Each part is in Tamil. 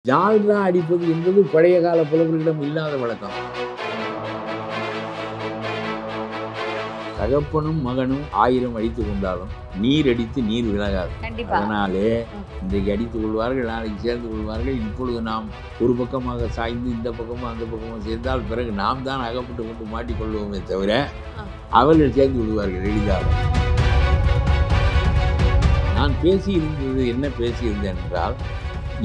ஜால்ரா அடிப்பது என்பது பழைய கால புலவர்களிடம் இல்லாத வழக்கம். தகப்பனும் மகனும் 1000 அடித்துக் கொண்டாலும் நீர் அடித்து நீர் விலகாது. அதனாலே இன்றைக்கு அடித்துக் கொள்வார்கள், நாளைக்கு சேர்ந்து கொள்வார்கள். இப்பொழுது நாம் ஒரு பக்கமாக சாய்ந்து இந்த பக்கமும் அந்த பக்கமும் சேர்ந்தால் பிறகு நாம் தான் அகப்பட்டு கொண்டு மாட்டிக்கொள்வோமே தவிர அவர்கள் சேர்ந்து கொள்வார்கள் எளிதாக. நான் பேசியிருந்தது என்ன பேசியிருந்தேன் என்றால்,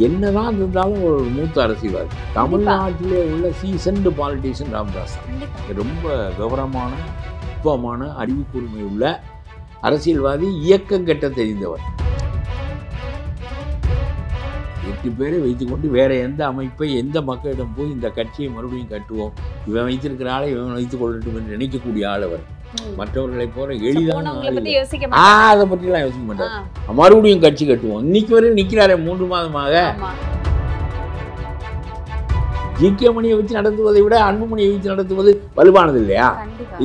என்னதான் இருந்தாலும் ஒரு மூத்த அரசியல்வாதி, தமிழ்நாட்டிலே உள்ள சீசன்டு பாலிட்டிஷியன் ராமதாஸ் ரொம்ப கௌரவமான நுட்பமான அறிவுக்கூர்மை உள்ள அரசியல்வாதி, இயக்கம் கட்ட தெரிந்தவர். 8 பேரை வைத்துக்கொண்டு வேற எந்த அமைப்பை எந்த மக்களிடம் போய் இந்த கட்சியை மறுபடியும் கட்டுவோம், இவன் வைத்திருக்கிற ஆளை இவன் வைத்துக் கொள்ளட்டும் என்று நினைக்கக்கூடிய ஆள் அவர். மற்றவர்களை போல எளிதான அதை பற்றிலாம் யோசிக்க மாட்டார். மறுபடியும் கட்சி கட்டுவோம். இன்னைக்கு வரை நிற்கிறாரே 3 மாதமாக. ஜி.கே. மணியை வச்சு நடத்துவதை விட அன்புமணியை வச்சு நடத்துவது வலுவானது இல்லையா?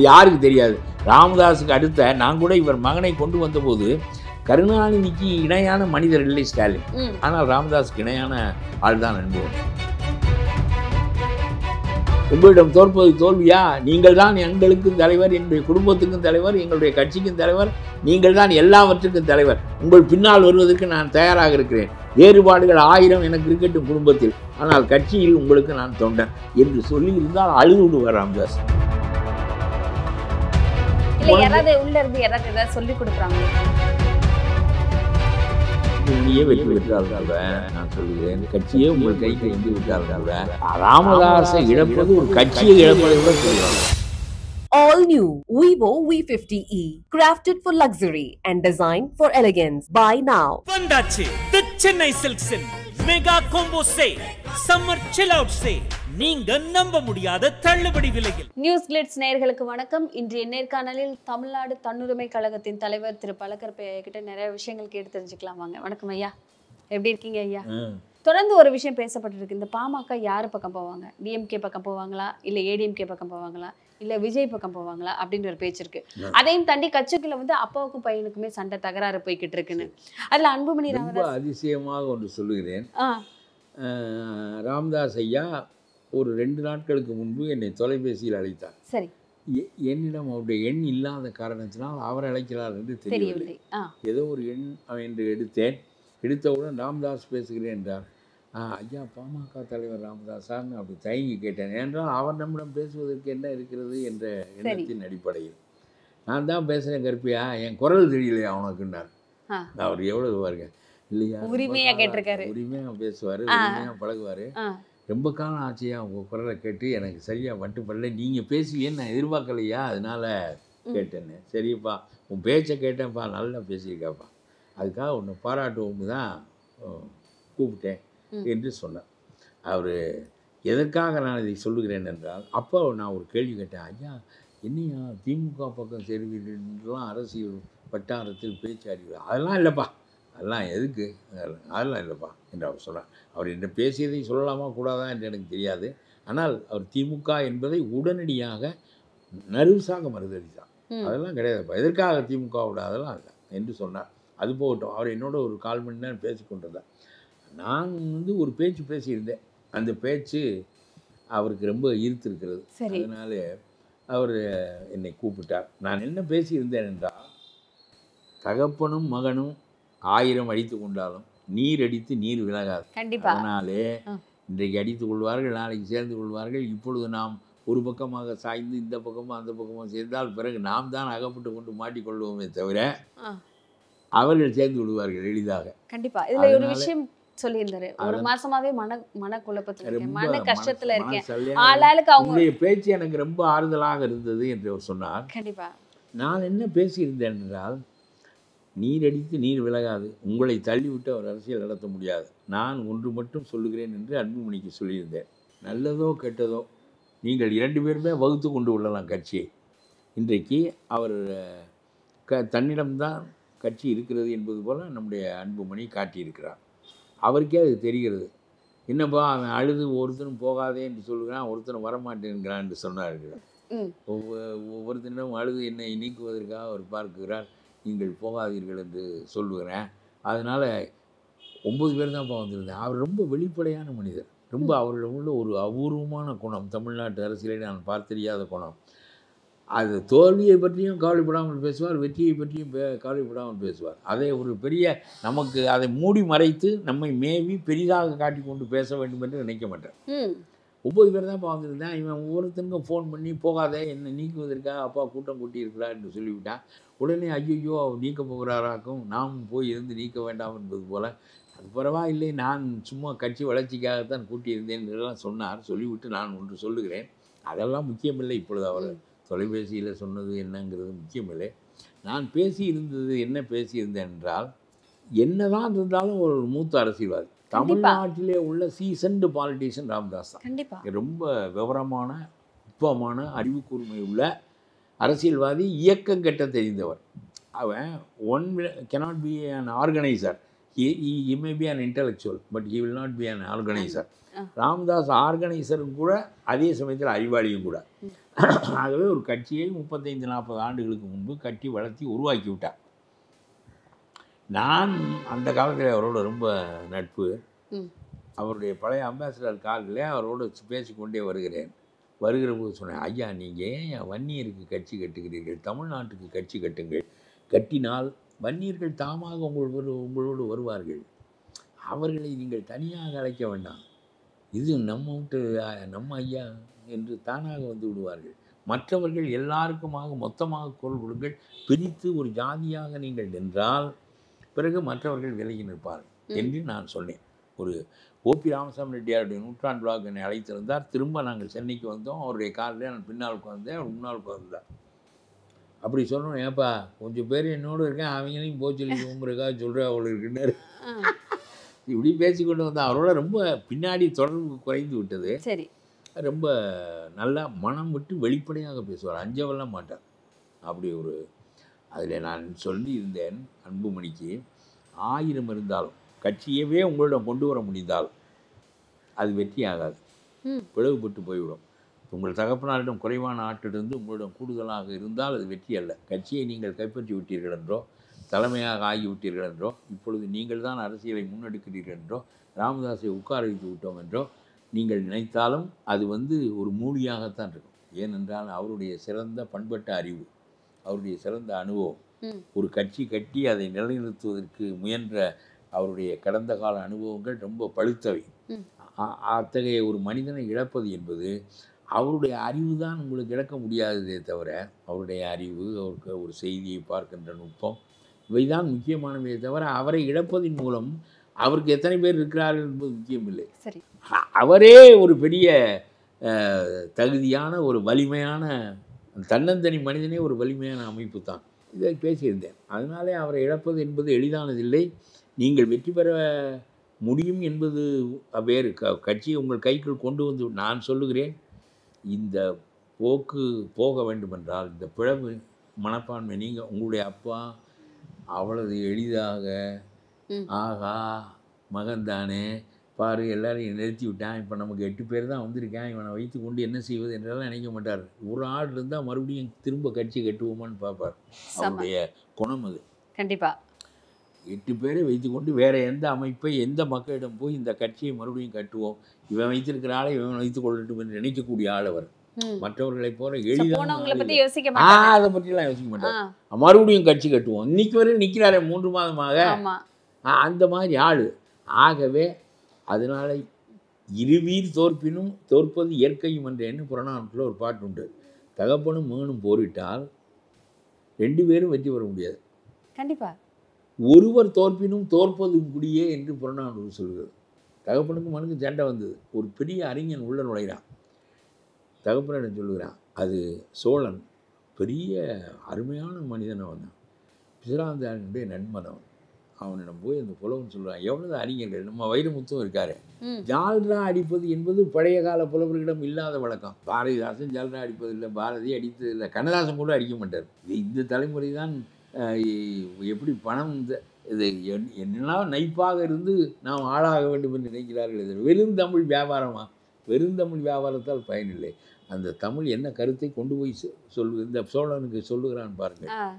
யாருக்கு தெரியாது? ராமதாஸுக்கு அடுத்த நான் கூட இவர் மகனை கொண்டு வந்தபோது கருணாநிதிக்கு இணையான மனிதர் இல்லை ஸ்டாலின். ஆனால் ராமதாஸுக்கு இணையான ஆள் தான் அன்புமணி. உங்களிடம் தோற்பது தோல்வியா? நீங்கள் தான் எங்களுக்கும் தலைவர், என்னுடைய குடும்பத்துக்கும் தலைவர், எங்களுடைய கட்சிக்கும் தலைவர், நீங்கள் தான் எல்லாவற்றுக்கும் தலைவர். உங்கள் பின்னால் வருவதற்கு நான் தயாராக இருக்கிறேன். வேறுபாடுகள் 1000 எனக்கு இருக்கட்டும் குடும்பத்தில், ஆனால் கட்சியில் உங்களுக்கு நான் தொண்டன் என்று சொல்லி இருந்தால் அழுது விடுவார் ராமதாஸ். வெற்றி பெற்றார்கள் நான் சொல்லுகிறேன். கட்சியே உங்கள் கைக்கு வந்து விட்டார்கள். ராமதாஸை இழப்பது ஒரு கட்சியை இழப்பதை விட சொல்லுவாங்க. All new Vivo V50e, crafted for luxury and designed for elegance. Buy now. வந்தாச்சு the Chennai Silks in mega combo sale, summer chill out sale. நீங்க நம்ப முடியாத தள்ளுபடி விலையில். நியூஸ் கிளிட்ஸ் நேயர்களுக்கு வணக்கம். இன்றைய நேர்காணலில் தமிழ்நாடு தன்னுரிமை கழகத்தின் தலைவர் திரு பழக்கற்பை ஐயா கிட்ட நிறைய விஷயங்கள் கேட்டு தெரிஞ்சுக்கலாம். வாங்க. வணக்கம் ஐயா, எப்படி இருக்கீங்க ஐயா? தொடர்ந்து ஒரு விஷயம் பேசப்பட்டிருக்கு. இந்த பாமக யாரு பக்கம் போவாங்க? டிஎம்கே பக்கம் போவாங்களா, இல்ல ஏடிஎம்கே பக்கம் போவாங்களா, இல்ல விஜய் பக்கம் போவாங்களா அப்படின்ற ஒரு பேச்சு இருக்கு. அதையும் தாண்டி கட்சிக்குள்ள வந்து அப்பாவுக்கும் பையனுக்குமே சண்டை தகராறு போய்கிட்டு இருக்குன்னு. அதுல அன்புமணி ராமதாஸ் அதிசயமாக ஒன்று சொல்லுகிறேன். ராமதாஸ் ஐயா ஒரு 2 நாட்களுக்கு முன்பு என்னை தொலைபேசியில் அழைத்தார். சரி, என்னிடம் அவருடைய எண் இல்லாத காரணத்தினால் அவர் அழைக்கிறார் என்று தெரியவில்லை. ஏதோ ஒரு எண் என்று எடுத்தேன். எடுத்தவுடன் ராமதாஸ் பேசுகிறேன் என்றார். ஐயா பாமக தலைவர் ராமதாஸான்னு அப்படி தயங்கி கேட்டேன். ஏனென்றால் அவர் நம்மிடம் பேசுவதற்கு என்ன இருக்கிறது என்ற எண்ணத்தின் அடிப்படையில். நான் தான் பேசுகிறேன் கருப்பியா, என் குரல் தெரியலையா அவனுக்குன்னார். அவர் எவ்வளவு பாருங்க, இல்லையா, உரிமையாக கேட்டிருக்காரு. உரிமையாக பேசுவார், உரிமையாக பழகுவார். ரொம்ப காலம் ஆச்சையா உங்கள் குரலை கேட்டு எனக்கு சரியாக மட்டுப்படல, நீங்கள் பேசுவீன்னு நான் எதிர்பார்க்கலையா, அதனால் கேட்டேன்னு. சரிப்பா, உன் பேச்சை கேட்டேன்ப்பா, நல்லா பேசியிருக்காப்பா, அதுக்காக உன்னை பாராட்டுவோம்னு தான் கூப்பிட்டேன் என்று சொன்னார். அவர் எதற்காக நான் இதை சொல்லுகிறேன் என்றால், அப்போ நான் ஒரு கேள்வி கேட்டேன். ஐயா என்னையா திமுக பக்கம் சேர்வீர்கள்லாம் அரசியல் வட்டாரத்தில் பேச்சு அறிவு? அதெல்லாம் இல்லைப்பா, அதெல்லாம் எதுக்கு, அதெல்லாம் இல்லைப்பா என்று அவர் சொன்னார். அவர் என்ன பேசியதை சொல்லலாமா கூடாதா என்று எனக்கு தெரியாது. ஆனால் அவர் திமுக என்பதை உடனடியாக நறுசாக மறுதளித்தார். அதெல்லாம் கிடையாதுப்பா, எதற்காக திமுகவோட, அதெல்லாம் இல்லை என்று சொன்னார். அது போகட்டும், அவர் என்னோட ஒரு 1/4 மணி நேரம் பேசி கொண்டிருந்தார். நான் வந்து ஒரு பேச்சு பேசியிருந்தேன். அந்த பேச்சு அவருக்கு ரொம்ப ஈர்த்திருக்கிறது. அதனால அவர் என்னை கூப்பிட்டார். நான் என்ன பேசியிருந்தேன் என்றால், தகப்பனும் மகனும் 1000 அடித்துக் கொண்டாலும் நீர் அடித்து நீர் விலகாது. அதனாலே இன்றைக்கு அடித்துக் கொள்வார்கள், நாளைக்கு சேர்ந்து கொள்வார்கள். இப்பொழுது நாம் ஒரு பக்கமாக சாய்ந்து இந்த பக்கமும் அந்த பக்கமும் சேர்ந்தால் பிறகு நாம் தான் அகப்பட்டு கொண்டு மாட்டிக்கொள்வோமே தவிர அவர்கள் சேர்ந்து விடுவார்கள் எளிதாக. கண்டிப்பா. இதுல ஒரு விஷயம் சொல்லியிருந்தாரு, ஒரு மாசமாவே மன குழப்பத்துல இருக்கேன், மன கஷ்டத்துல இருக்கேன். ஆளாளுக்கு அவங்களுடைய பேச்சு எனக்கு ரொம்ப ஆறுதலாக இருந்தது என்று அவர் சொன்னார். கண்டிப்பா. நான் என்ன பேசியிருந்தேன் என்றால், நீர் அடித்து நீர் விலகாது, உங்களை தள்ளிவிட்டு அவர் அரசியல் நடத்த முடியாது. நான் ஒன்று மட்டும் சொல்லுகிறேன் என்று அன்புமணிக்கு சொல்லியிருந்தேன். நல்லதோ கெட்டதோ நீங்கள் 2 பேருமே வகுத்து கொண்டு உள்ளலாம் கட்சியை. இன்றைக்கு அவர் தன்னிடம்தான் கட்சி இருக்கிறது என்பது போல் நம்முடைய அன்புமணி காட்டியிருக்கிறார். அவருக்கே அது தெரிகிறது. என்னப்பா அவன் அழுது ஒருத்தனும் போகாதே என்று சொல்லுகிறான், ஒருத்தனும் வரமாட்டேங்கிறான் என்று சொன்னார்கள். ஒவ்வொருத்தனும் அழுது என்னை நீக்குவதற்காக அவர் பார்க்கிறார், நீங்கள் போகாதீர்கள் என்று சொல்லுகிறேன். அதனால் 9 பேர் தான்ப்பா வந்திருந்தேன். அவர் ரொம்ப வெளிப்படையான மனிதர். ரொம்ப அவரில் உள்ள ஒரு அபூர்வமான குணம், தமிழ்நாட்டு அரசியலில் நான் பார்த்தறியாத குணம். அது தோல்வியை பற்றியும் கவலைப்படாமல் பேசுவார், வெற்றியை பற்றியும் கவலைப்படாமல் பேசுவார். அதை ஒரு பெரிய நமக்கு அதை மூடி மறைத்து நம்மை மேவி பெரிதாக காட்டி கொண்டு பேச வேண்டும் என்று நினைக்க மாட்டேன். 9 பேர் தான் வந்திருந்தேன். இவன் ஒவ்வொருத்தருக்கும் ஃபோன் பண்ணி போகாதே என்னை நீக்குவதற்காக அப்பா கூட்டம் கூட்டி இருக்கிறார் என்று சொல்லிவிட்டான். உடனே ஐயோ அவர் நீக்க போகிறாராக்கும், நாம் போய் இருந்து நீக்க வேண்டாம் என்பது போல். அது பரவாயில்லை, நான் சும்மா கட்சி வளர்ச்சிக்காகத்தான் கூட்டியிருந்தேன் என்றெல்லாம் சொன்னார். சொல்லிவிட்டு நான் ஒன்று சொல்லுகிறேன், அதெல்லாம் முக்கியமில்லை. இப்பொழுது அவர் தொலைபேசியில் சொன்னது என்னங்கிறது முக்கியமில்லை. நான் பேசியிருந்தது என்ன பேசியிருந்தேன் என்றால், என்னதான் இருந்தாலும் ஒரு மூத்த அரசியல்வாதி, தமிழ்நாட்டிலே உள்ள சீசன்டு பாலிட்டிஷியன் ராமதாஸ் தான். ரொம்ப விவரமான, நுட்பமான, அறிவு கூர்மை உள்ள அரசியல்வாதி, இயக்கம் கட்ட தெரிந்தவர். அவன் cannot be an organizer. He may be an intellectual, but he will not be an organizer. Ramadoss ஆர்கனைசரும் கூட, அதே சமயத்தில் அறிவாளியும் கூட. ஆகவே ஒரு கட்சியை 35-40 ஆண்டுகளுக்கு முன்பு கட்டி வளர்த்தி உருவாக்கி விட்டார். நான் அந்த காலத்தில் அவரோட ரொம்ப நட்பு. அவருடைய பழைய அம்பாசிடர் காலில் அவரோடு பேசிக்கொண்டே வருகிற போது சொன்னேன், ஐயா நீங்கள் ஏன் வன்னியருக்கு கட்சி கட்டுகிறீர்கள், தமிழ்நாட்டுக்கு கட்சி கட்டுங்கள். கட்டினால் வன்னியர்கள் தாமாக உங்களோடு வருவார்கள். அவர்களை நீங்கள் தனியாக அழைக்க வேண்டாம். இது நம்ம ஐயா என்று தானாக வந்து விடுவார்கள். மற்றவர்கள் எல்லாருக்குமாக மொத்தமாக குரல் கொடுங்கள். பிரித்து ஒரு ஜாதியாக நீங்கள் நின்றால் பிறகு மற்றவர்கள் விலகி நிற்பார்கள் என்று நான் சொன்னேன். ஒரு ஓபி ராமசாமி ரெட்டியாருடைய நூற்றாண்டு விழாவுக்கு என்னை அழைத்திருந்தார். திரும்ப நாங்கள் சென்னைக்கு வந்தோம். அவருடைய காரில் நான் பின்னால் உட்கார்ந்தேன், அவர் முன்னால் உட்கார்ந்தார். அப்படி சொல்லணும், ஏப்பா கொஞ்சம் பேர் என்னோடு இருக்கேன், அவங்களையும் போய் சொல்லி உங்களுக்காக சொல்கிறேன் அவள் இருக்குன்னாரு. இப்படி பேசிக்கொண்டு வந்தால் அவரோட ரொம்ப பின்னாடி தொடர்பு குறைந்து விட்டது. சரி, ரொம்ப நல்லா மனம் விட்டு வெளிப்படையாக பேசுவார், அஞ்சவெல்லாம் மாட்டார். அப்படி ஒரு அதில் நான் சொல்லி இருந்தேன் அன்புமணிக்கு, 1000 இருந்தாலும் கட்சியவே உங்களிடம் கொண்டு வர முடிந்தால் அது வெற்றி ஆகாது, பிளவுபட்டு போய்விடும். உங்கள் தகப்பனாரிடம் குறைவான ஆற்றிலிருந்து உங்களிடம் கூடுதலாக இருந்தால் அது வெற்றி அல்ல. கட்சியை நீங்கள் கைப்பற்றி விட்டீர்கள் என்றோ, தலைமையாக ஆகிவிட்டீர்கள் என்றோ, இப்பொழுது நீங்கள் தான் அரசியலை முன்னெடுக்கிறீர்கள் என்றோ, ராமதாஸை உட்கார வைத்து விட்டோம் என்றோ நீங்கள் நினைத்தாலும் அது ஒரு மூலியாகத்தான் இருக்கும். ஏனென்றால் அவருடைய சிறந்த பண்பட்ட அறிவு, அவருடைய சிறந்த அனுபவம், ஒரு கட்சி கட்டி அதை நிலைநிறுத்துவதற்கு முயன்ற அவருடைய கடந்த கால அனுபவங்கள் ரொம்ப பழுத்தவை. அத்தகைய ஒரு மனிதனை இழப்பது என்பது, அவருடைய அறிவு தான் உங்களுக்கு இழக்க முடியாததே தவிர, அவருடைய அறிவு, அவருக்கு ஒரு செய்தியை பார்க்கின்ற நுட்பம், இவைதான் முக்கியமானவே தவிர அவரை இழப்பதின் மூலம் அவருக்கு எத்தனை பேர் இருக்கிறார்கள் என்பது முக்கியமில்லை. அவரே ஒரு பெரிய தகுதியான, ஒரு வலிமையான, தன்னந்தனி மனிதனே ஒரு வலிமையான அமைப்பு தான். இதை பேசியிருந்தேன். அதனாலே அவரை இழப்பது என்பது எளிதானதில்லை. நீங்கள் வெற்றி பெற முடியும் என்பது வேறு. கட்சியை உங்கள் கைக்குள் கொண்டு வந்து, நான் சொல்லுகிறேன், இந்த போக்கு போக வேண்டுமென்றால், இந்த பிளவு மனப்பான்மை, நீங்கள் உங்களுடைய அப்பா அவ்வளவு எளிதாக ஆகா மகன்தானே பாரு எல்லாரையும் நிறுத்தி விட்டான், இப்போ நமக்கு 8 பேர் தான் வந்திருக்கேன், இவனை வைத்து கொண்டு என்ன செய்வது என்றெல்லாம் நினைக்க மாட்டார். ஒரு ஆள் இருந்தால் மறுபடியும் திரும்ப கட்சி கட்டுவோமான்னு பார்ப்பார். அவருடைய குணம் அது. கண்டிப்பாக 8 பேரை வைத்துக்கொண்டு வேறு எந்த அமைப்பை, எந்த மக்களிடம் போய் இந்த கட்சியை மறுபடியும் கட்டுவோம், இவன் வைத்திருக்கிற ஆளை இவன் வைத்துக் கொள்ளட்டும் என்று நினைக்கக்கூடிய ஆள் அவர். மற்றவர்களை போல எளிதாக அதை பற்றிலாம் யோசிக்க மாட்டார். மறுபடியும் கட்சி கட்டுவோம், இன்னைக்கு வரை நிற்கிறாரே 3 மாதமாக, அந்த மாதிரி ஆள். ஆகவே அதனால் இருவீர் தோற்பினும் தோற்பது இயற்கையும் என்றேன்னு புறநானூற்றில் ஒரு பாட்டு உண்டு. தகப்பனும் மகனும் போரிட்டால் 2 பேரும் வெற்றி பெற முடியாது. கண்டிப்பாக ஒருவர் தோற்பினும் தோற்பதும் குடியே என்று புறநானூறு சொல்கிறது. தகப்பனுக்கும் மகனுக்கும் சண்டை வந்தது. ஒரு பெரிய அறிஞன் உள்ள நுழைகிறான். தகப்பனிடம் சொல்லுகிறான், அது சோழன், பெரிய அருமையான மனிதன் அவன், பிசிராந்தானுடைய நண்பன் அவன். அவனிடம் போய் அந்த புலவன் சொல்கிறான், எவ்வளவு அறிஞர்கள், நம்ம வைரமுத்தும் இருக்காரு, ஜால்ரா அடிப்பது என்பது பழைய கால புலவர்களிடம் இல்லாத வழக்கம். பாரதிதாசன் ஜால்ரா அடிப்பது இல்லை, பாரதி அடித்தது இல்லை, கண்ணதாசன் கூட அடிக்க மாட்டார். இந்த தலைமுறை தான் எப்படி பணம் இது என்னென்னா நைப்பாக இருந்து நாம் ஆளாக வேண்டும் என்று நினைக்கிறார்கள். இது வெறும் தமிழ் வியாபாரமாக, வெறும் தமிழ் வியாபாரத்தால் பயனில்லை. அந்த தமிழ் என்ன கருத்தை கொண்டு போய் இந்த சோழனுக்கு சொல்லுகிறான் பாருங்கள்.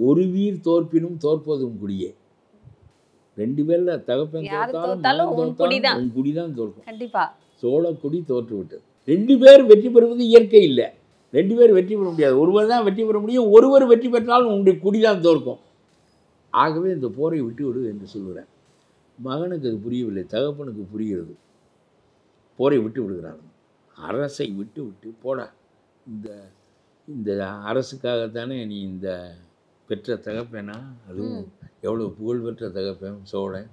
ஒரு வீர் தோற்பினும் தோற்பதும் குடியே. 2 பேர்ல தகப்பன் யாரு தோத்தாலும் தோத்தாலும் மகன் உன் குடி தோத்தாலும் தான். உன் குடி தான் தோற்கும். கண்டிப்பா. சோழக்குடி தோற்று விட்டது. 2 பேர் வெற்றி பெறுவது இயற்கை இல்லை. 2 பேர் வெற்றி பெற முடியாது. ஒருவர் தான் வெற்றி பெற முடியும். ஒருவர் வெற்றி பெற்றாலும் உன்னுடைய குடி தான் தோற்கும். ஆகவே இந்த போரை விட்டு விடு என்று சொல்கிறேன். மகனுக்கு அது புரியவில்லை, தகப்பனுக்கு புரிகிறது. போரை விட்டு விடுகிறான். அரசை விட்டு விட்டு போடா, இந்த இந்த அரசுக்காகத்தானே நீ இந்த பெற்ற தகப்பேனா, அதுவும் எவ்வளோ புகழ்பெற்ற தகப்பேன் சோழன்,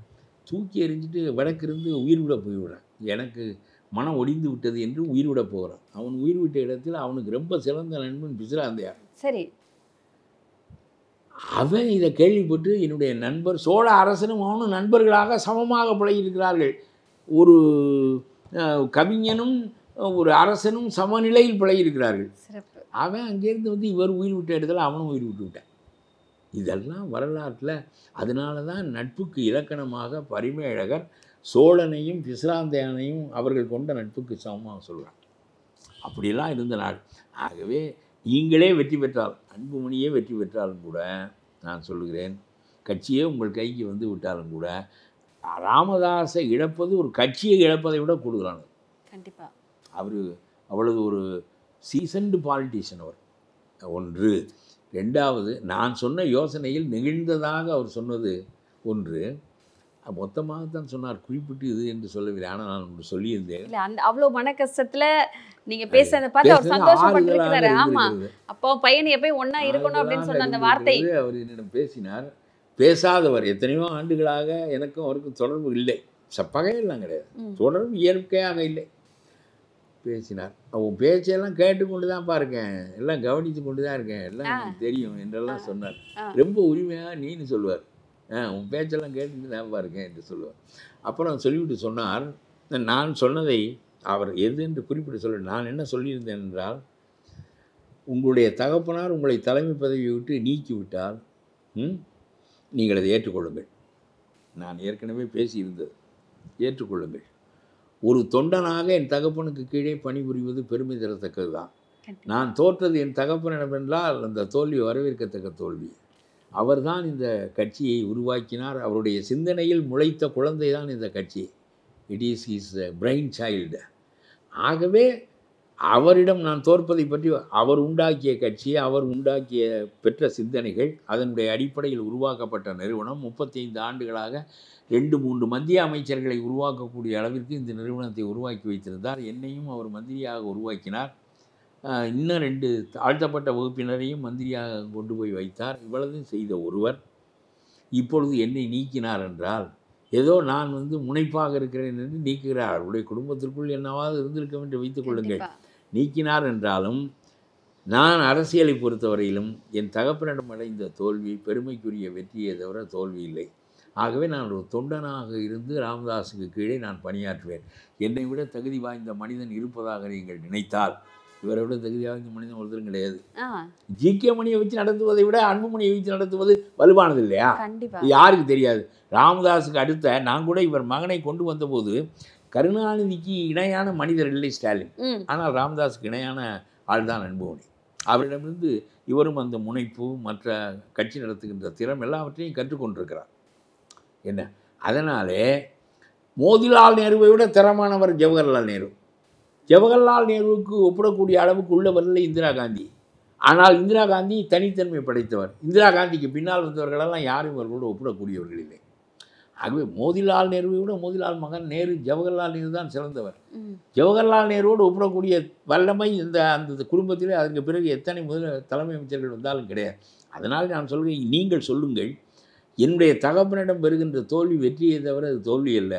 தூக்கி எறிஞ்சிட்டு வடக்கிருந்து உயிர் விட போய்விடான். எனக்கு மனம் ஒடிந்து விட்டது என்று உயிர் விட போகிறான். அவன் உயிர் விட்ட இடத்தில் அவனுக்கு ரொம்ப சிறந்த நண்பன் பிசிராந்தையார். சரி. அவன் இதை கேள்விப்பட்டு என்னுடைய நண்பர் சோழ அரசனும் அவனும் நண்பர்களாக சமமாக பழகியிருக்கிறார்கள். ஒரு கவிஞனும் ஒரு அரசனும் சமநிலையில் பழகியிருக்கிறார்கள். சிறப்பு. அவன் அங்கேருந்து வந்து இவர் உயிர் விட்ட இடத்துல அவனும் உயிர் விட்டு விட்டான். இதெல்லாம் வரலாற்றில். அதனால தான் நட்புக்கு இலக்கணமாக பரிமேழகர் சோழனையும் பிசிராந்தையானையும் அவர்கள் கொண்ட நட்புக்கு சமமாக சொல்கிறார். அப்படியெல்லாம் இருந்த நாள். ஆகவே நீங்களே வெற்றி பெற்றால், அன்புமணியே வெற்றி பெற்றாலும் கூட நான் சொல்லுகிறேன், கட்சியே உங்கள் கைக்கு வந்து விட்டாலும் கூட ராமதாஸை இழப்பது ஒரு கட்சியை இழப்பதை விட கூடுதலானது. கண்டிப்பாக. அவர் அவ்வளவு ஒரு சீசன்டு பாலிட்டிஷியன் அவர். ஒன்று. 2வது, நான் சொன்ன யோசனையில் நெகிழ்ந்ததாக அவர் சொன்னது ஒன்று. மொத்தமாகத்தான் சொன்னார், குறிப்பிட்டு இது என்று சொல்லவில்லை. ஆனால் நான் ஒன்று சொல்லியிருந்தேன். இல்லை, அந்த அவ்வளோ மன கஷ்டத்தில் நீங்கள் பேசுறதை பார்த்து அவர் சந்தோஷப்பட்டிருக்கிறாரு. ஆமாம், அப்போ பையனை போய் ஒன்றா இருக்கணும் அப்படின்னு சொன்ன அந்த வார்த்தை அவர் என்னிடம் பேசினார். பேசாதவர், எத்தனையோ ஆண்டுகளாக எனக்கும் அவருக்கும் தொடர்பு இல்லை, பகையெல்லாம் கிடையாது, தொடர்பு இயற்கையாக இல்லை. பேசினார். அவன் பேச்செல்லாம் கேட்டுக்கொண்டு தான் பாருக்கேன், எல்லாம் கவனித்து கொண்டு தான் இருக்கேன், எல்லாம் எனக்கு தெரியும் என்றெல்லாம் சொன்னார். ரொம்ப உரிமையாக நீன்னு சொல்லுவார். உன் பேச்செல்லாம் கேட்டுட்டு தான் பாருக்கேன் என்று சொல்லுவார். அப்புறம் சொல்லிவிட்டு சொன்னார், நான் சொன்னதை அவர் எது என்று குறிப்பிட்டு சொல்ல, நான் என்ன சொல்லியிருந்தேன் என்றால், உங்களுடைய தகப்பனார் உங்களை தலைமை பதவியை விட்டு நீக்கிவிட்டால் நீங்கள் அதை ஏற்றுக்கொள்ளுங்கள். நான் ஏற்கனவே பேசியிருந்தது, ஏற்றுக்கொள்ளுங்கள். ஒரு தொண்டனாக என் தகப்பனுக்கு கீழே பணிபுரிவது பெருமை தரத்தக்கது தான். நான் தோற்றது என் தகப்பனிடம் என்றால் அந்த தோல்வி வரவேற்கத்தக்க தோல்வி. அவர்தான் இந்த கட்சியை உருவாக்கினார். அவருடைய சிந்தனையில் முளைத்த குழந்தை தான் இந்த கட்சி. It is his brain child. ஆகவே அவரிடம் நான் தோற்பதை பற்றி, அவர் உண்டாக்கிய கட்சி, அவர் உண்டாக்கிய பெற்ற சிந்தனைகள், அதனுடைய அடிப்படையில் உருவாக்கப்பட்ட நிறுவனம் 35 ஆண்டுகளாக 2-3 மத்திய அமைச்சர்களை உருவாக்கக்கூடிய அளவிற்கு இந்த நிறுவனத்தை உருவாக்கி வைத்திருந்தார். என்னையும் அவர் மந்திரியாக உருவாக்கினார். இன்னும் 2 தாழ்த்தப்பட்ட வகுப்பினரையும் மந்திரியாக கொண்டு போய் வைத்தார். இவ்வளவு செய்த ஒருவர் இப்பொழுது என்னை நீக்கினார் என்றால், ஏதோ நான் முனைப்பாக இருக்கிறேன் என்று நீக்குகிறார். அவருடைய குடும்பத்திற்குள் என்னவாவது இருந்திருக்கும் என்று வைத்துக் கொள்ளுங்கள். நீக்கினார் என்றாலும் நான் அரசியலை பொறுத்தவரையிலும் என் தகப்பனிடம் அடைந்த தோல்வி பெருமைக்குரிய வெற்றியை தவிர தோல்வி இல்லை. ஆகவே நான் ஒரு தொண்டனாக இருந்து ராமதாஸுக்கு கீழே நான் பணியாற்றுவேன். என்னை விட தகுதி வாய்ந்த மனிதன் இருப்பதாக நீங்கள் நினைத்தால், இவரை விட தகுதி வாய்ந்த மனிதன் ஒருத்தரும் கிடையாது. ஜி.கே. மணியை வச்சு நடத்துவதை விட அன்புமணியை வச்சு நடத்துவது வலுவானது இல்லையா? யாருக்கு தெரியாது? ராமதாஸுக்கு அடுத்த நான் கூட இவர் மகனை கொண்டு வந்தபோது கருணாநிதிக்கு இணையான மனிதர் இல்லை ஸ்டாலின். ஆனால் ராமதாஸுக்கு இணையான ஆள் தான் அன்புமணி. அவரிடமிருந்து இவரும் அந்த முனைப்பு, மற்ற கட்சி நடத்துகின்ற திறம் எல்லாவற்றையும் கற்றுக்கொண்டிருக்கிறார். என்ன, அதனாலே மோதிலால் நேருவை விட திறமானவர் ஜவஹர்லால் நேரு. ஜவஹர்லால் நேருவுக்கு ஒப்பிடக்கூடிய அளவுக்கு உள்ளவர்கள் இந்திரா காந்தி. ஆனால் இந்திரா காந்தி தனித்தன்மை படைத்தவர். இந்திரா காந்திக்கு பின்னால் வந்தவர்களெல்லாம் யாரும் இவர்களோடு ஒப்பிடக்கூடியவர்கள் இல்லை. ஆகவே மோதிலால் நேருவை விட மோதிலால் மகன் நேரு, ஜவஹர்லால் நேரு தான் சிறந்தவர். ஜவஹர்லால் நேருவோடு ஒப்பிடக்கூடிய வல்லமை அந்த குடும்பத்திலே அதற்கு பிறகு எத்தனை தலைமை அமைச்சர்கள் வந்தாலும் கிடையாது. அதனால் நான் சொல்கிறேன், நீங்கள் சொல்லுங்கள், என்னுடைய தகப்பனிடம் பெறுகின்ற தோல்வி வெற்றியை தவிர அது தோல்வி அல்ல.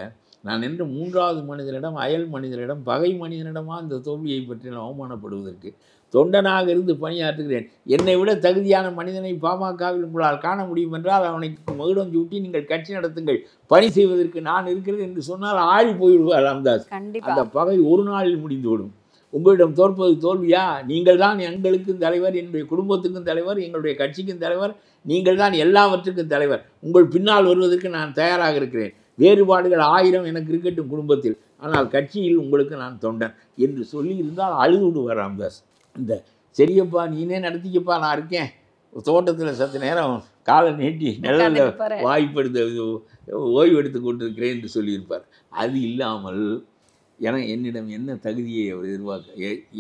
நான் என்று 3வது மனிதனிடம், அயல் மனிதனிடம், பகை மனிதனிடமா இந்த தோல்வியை பற்றி நான் அவமானப்படுவதற்கு தொண்டனாக இருந்து பணியாற்றுகிறேன். என்னை விட தகுதியான மனிதனை பாமகவில் உங்களால் காண முடியும் என்றால் அவனுக்கு மகுடம் சூட்டி நீங்கள் கட்சி நடத்துங்கள், பணி செய்வதற்கு நான் இருக்கிறேன் என்று சொன்னால் ஆழி போய்விடுவார் ராமதாஸ். அந்த பகை ஒரு நாளில் முடிந்துவிடும். உங்களிடம் தோற்பது தோல்வியா? நீங்கள் தான் எங்களுக்கும் தலைவர், என்னுடைய குடும்பத்துக்கும் தலைவர், எங்களுடைய கட்சிக்கும் தலைவர், நீங்கள் தான் எல்லாவற்றுக்கும் தலைவர். உங்கள் பின்னால் வருவதற்கு நான் தயாராக இருக்கிறேன். வேறுபாடுகள் 1000 எனக்கு இருக்கட்டும் குடும்பத்தில், ஆனால் கட்சியில் உங்களுக்கு நான் தொண்டன் என்று சொல்லி இருந்தால் அழுது விடுவார் ராமதாஸ். இந்த சரியப்பா நீனே நடத்திக்கப்பா, நான் இருக்கேன், தோட்டத்தில் சற்று நேரம் காலை நீட்டி நிழலில் வாய்ப்படுத்த ஓய்வு எடுத்து கொண்டிருக்கிறேன் என்று சொல்லியிருப்பார். அது இல்லாமல் என்னிடம் என்ன தகுதியை அவர்